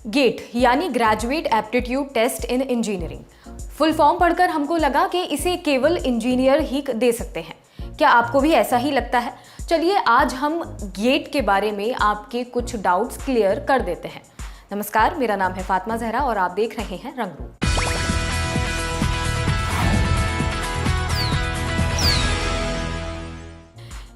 Gate यानी graduate aptitude test in engineering. Full form पढ़कर हमको लगा कि इसे केवल इंजीनियर ही दे सकते हैं। क्या आपको भी ऐसा ही लगता है? चलिए आज हम गेट के बारे में आपके कुछ डाउट्स क्लियर कर देते हैं। नमस्कार, मेरा नाम है फातिमा जहरा और आप देख रहे हैं रंगरूप।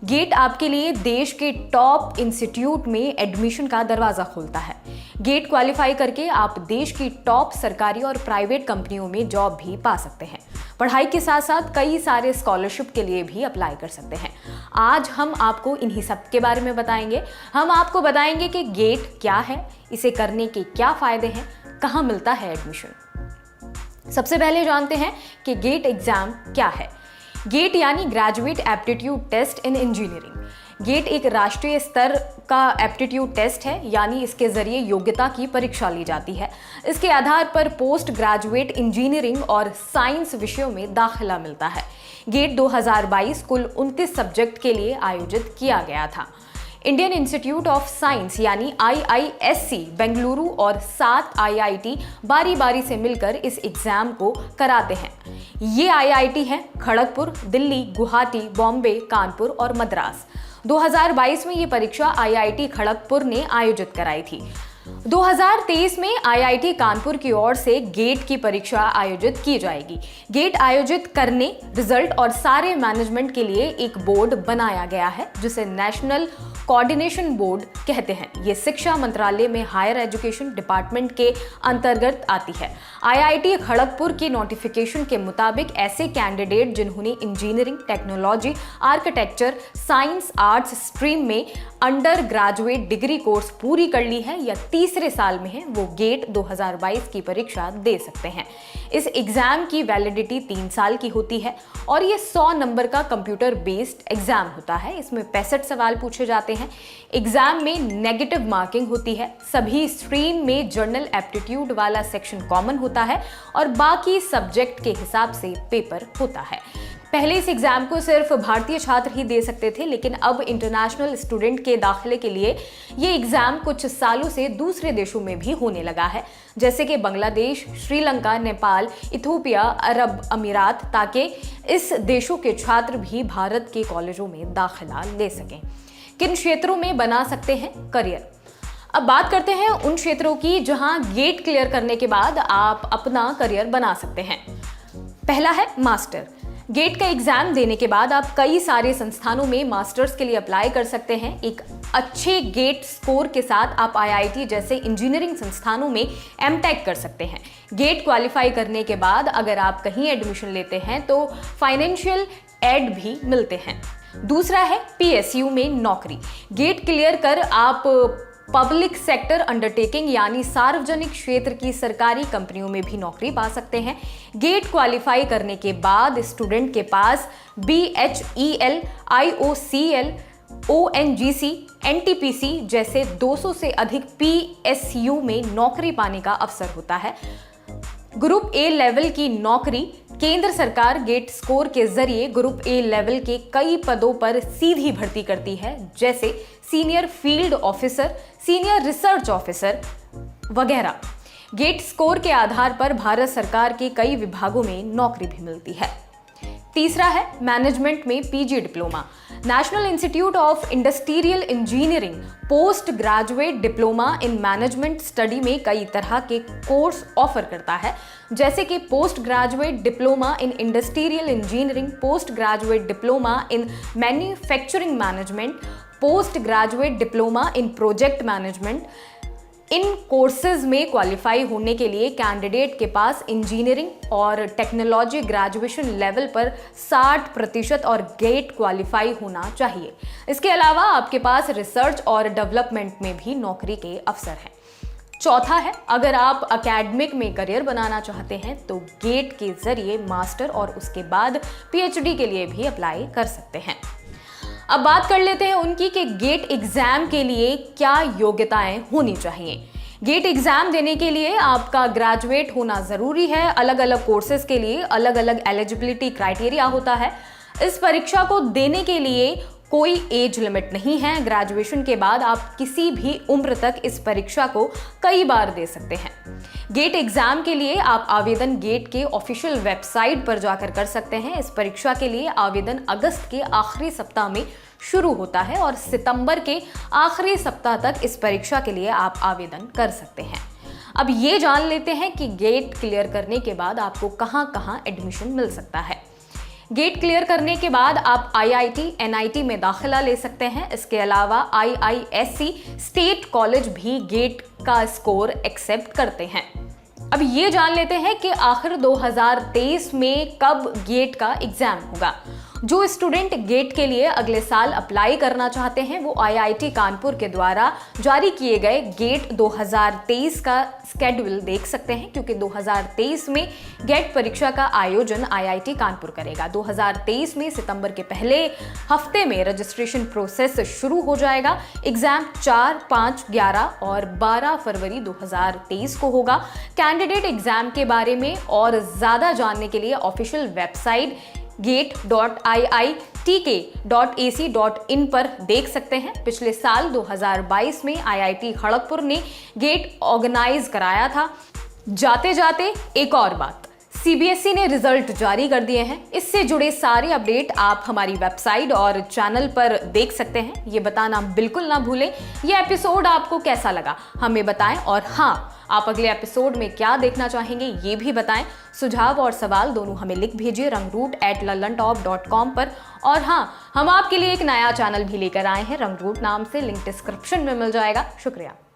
गेट आपके लिए देश के टॉप इंस्टीट्यूट में एडमिशन का दरवाजा खोलता है। गेट क्वालिफाई करके आप देश की टॉप सरकारी और प्राइवेट कंपनियों में जॉब भी पा सकते हैं। पढ़ाई के साथ साथ कई सारे स्कॉलरशिप के लिए भी अप्लाई कर सकते हैं। आज हम आपको इन्हीं सब के बारे में बताएंगे। हम आपको बताएंगे कि गेट क्या है, इसे करने के क्या फायदे हैं, कहाँ मिलता है एडमिशन। सबसे पहले जानते हैं कि गेट एग्जाम क्या है। गेट यानी graduate aptitude test in engineering. GATE एक राष्ट्रीय स्तर का एप्टीट्यूड टेस्ट है, यानी इसके जरिए योग्यता की परीक्षा ली जाती है। इसके आधार पर पोस्ट ग्रेजुएट इंजीनियरिंग और साइंस विषयों में दाखिला मिलता है। गेट 2022 कुल 29 सब्जेक्ट के लिए आयोजित किया गया था। इंडियन इंस्टीट्यूट ऑफ साइंस यानी IISc बेंगलुरु और 7 IIT बारी बारी से मिलकर इस एग्जाम को कराते हैं। ये IIT हैं खड़गपुर, दिल्ली, गुवाहाटी, बॉम्बे, कानपुर और मद्रास। 2022 में ये परीक्षा IIT खड़गपुर ने आयोजित कराई थी। 2023 में IIT कानपुर की ओर से गेट की परीक्षा आयोजित की जाएगी। गेट आयोजित करने, रिजल्ट और सारे मैनेजमेंट के लिए एक बोर्ड बनाया गया है जिसे नेशनल कोऑर्डिनेशन बोर्ड कहते हैं। ये शिक्षा मंत्रालय में हायर एजुकेशन डिपार्टमेंट के अंतर्गत आती है। IIT खड़गपुर की नोटिफिकेशन के मुताबिक ऐसे कैंडिडेट जिन्होंने engineering, technology, architecture, science, arts stream में अंडर ग्रेजुएट डिग्री कोर्स पूरी कर ली है या तीसरे साल में है, वो गेट 2022 की परीक्षा दे सकते हैं। इस एग्जाम की वैलिडिटी 3 साल की होती है और ये 100 नंबर का कंप्यूटर बेस्ड एग्जाम होता है। इसमें 65 सवाल पूछे जाते हैं। एग्जाम में नेगेटिव मार्किंग होती है। सभी स्ट्रीम में जर्नल एप्टीट्यूड वाला सेक्शन कॉमन होता है और बाकी सब्जेक्ट के हिसाब से पेपर होता है। पहले इस एग्जाम को सिर्फ भारतीय छात्र ही दे सकते थे, लेकिन अब इंटरनेशनल स्टूडेंट के दाखिले के लिए ये एग्जाम कुछ सालों से दूसरे देशों में भी होने लगा है, जैसे कि बांग्लादेश, श्रीलंका, नेपाल, इथोपिया, अरब अमीरात, ताकि इस देशों के छात्र भी भारत के कॉलेजों में दाखिला ले सकें। किन क्षेत्रों में बना सकते हैं करियर? अब बात करते हैं उन क्षेत्रों की जहां गेट क्लियर करने के बाद आप अपना करियर बना सकते हैं। पहला है मास्टर। गेट का एग्जाम देने के बाद आप कई सारे संस्थानों में मास्टर्स के लिए अप्लाई कर सकते हैं। एक अच्छे गेट स्कोर के साथ आप IIT जैसे इंजीनियरिंग संस्थानों में MTech कर सकते हैं। गेट क्वालिफाई करने के बाद अगर आप कहीं एडमिशन लेते हैं तो फाइनेंशियल एड भी मिलते हैं। दूसरा है PSU में नौकरी। गेट क्लियर कर आप पब्लिक सेक्टर अंडरटेकिंग यानी सार्वजनिक क्षेत्र की सरकारी कंपनियों में भी नौकरी पा सकते हैं। गेट क्वालिफाई करने के बाद स्टूडेंट के पास BHEL, IOCL, ONGC, NTPC जैसे 200 से अधिक PSU में नौकरी पाने का अवसर होता है। ग्रुप A लेवल की नौकरी केंद्र सरकार गेट स्कोर के जरिए ग्रुप A लेवल के कई पदों पर सीधी भर्ती करती है, जैसे senior field officer, senior research officer वगैरह। गेट स्कोर के आधार पर भारत सरकार के कई विभागों में नौकरी भी मिलती है। तीसरा है मैनेजमेंट में PG diploma. National institute of industrial engineering post graduate diploma in management study में कई तरह के कोर्स ऑफर करता है, जैसे कि post graduate diploma in industrial engineering, post graduate diploma in manufacturing management, post graduate diploma in project management. In courses में qualify होने के लिए कैंडिडेट के पास इंजीनियरिंग और टेक्नोलॉजी ग्रेजुएशन लेवल पर 60% और गेट क्वालिफाई होना चाहिए। इसके अलावा आपके पास रिसर्च और डेवलपमेंट में भी नौकरी के अवसर हैं। चौथा है, अगर आप एकेडमिक में करियर बनाना चाहते हैं तो गेट के जरिए मास्टर और उसके बाद PhD के लिए भी अप्लाई कर सकते हैं। अब बात कर लेते हैं उनकी कि गेट एग्जाम के लिए क्या योग्यताएं होनी चाहिए। गेट एग्जाम देने के लिए आपका ग्रेजुएट होना जरूरी है। अलग अलग कोर्सेज के लिए अलग अलग एलिजिबिलिटी क्राइटेरिया होता है। इस परीक्षा को देने के लिए कोई एज लिमिट नहीं है। ग्रेजुएशन के बाद आप किसी भी उम्र तक इस परीक्षा को कई बार दे सकते हैं। गेट एग्जाम के लिए आप आवेदन गेट के ऑफिशियल वेबसाइट पर जाकर कर सकते हैं। इस परीक्षा के लिए आवेदन अगस्त के आखिरी सप्ताह में शुरू होता है और सितंबर के आखिरी सप्ताह तक इस परीक्षा के लिए आप आवेदन कर सकते हैं। अब ये जान लेते हैं कि गेट क्लियर करने के बाद आपको कहां-कहां एडमिशन मिल सकता है। गेट क्लियर करने के बाद आप IIT, NIT में दाखिला ले सकते हैं। इसके अलावा IISc स्टेट कॉलेज भी गेट का स्कोर एक्सेप्ट करते हैं। अब ये जान लेते हैं कि आखिर 2023 में कब गेट का एग्जाम होगा। जो स्टूडेंट गेट के लिए अगले साल अप्लाई करना चाहते हैं वो IIT कानपुर के द्वारा जारी किए गए गेट 2023 का स्केड्यूल देख सकते हैं, क्योंकि 2023 में गेट परीक्षा का आयोजन IIT कानपुर करेगा। 2023 में सितंबर के पहले हफ्ते में रजिस्ट्रेशन प्रोसेस शुरू हो जाएगा। एग्जाम 4, 5, 11 और 12 फरवरी 2023 को होगा। कैंडिडेट एग्जाम के बारे में और ज्यादा जानने के लिए ऑफिशियल वेबसाइट gate.iitk.ac.in पर देख सकते हैं। पिछले साल 2022 में IIT खड़गपुर ने गेट ऑर्गेनाइज कराया था। जाते जाते एक और बात, CBSE ने रिजल्ट जारी कर दिए हैं। इससे जुड़े सारे अपडेट आप हमारी वेबसाइट और चैनल पर देख सकते हैं। ये बताना बिल्कुल ना भूलें ये एपिसोड आपको कैसा लगा, हमें बताएं। और हाँ, आप अगले एपिसोड में क्या देखना चाहेंगे ये भी बताएं। सुझाव और सवाल दोनों हमें लिख भेजिए rangroot@lallantop.com पर। और हाँ, हम आपके लिए एक नया चैनल भी लेकर आए हैं रंगरूट नाम से, लिंक डिस्क्रिप्शन में मिल जाएगा। शुक्रिया।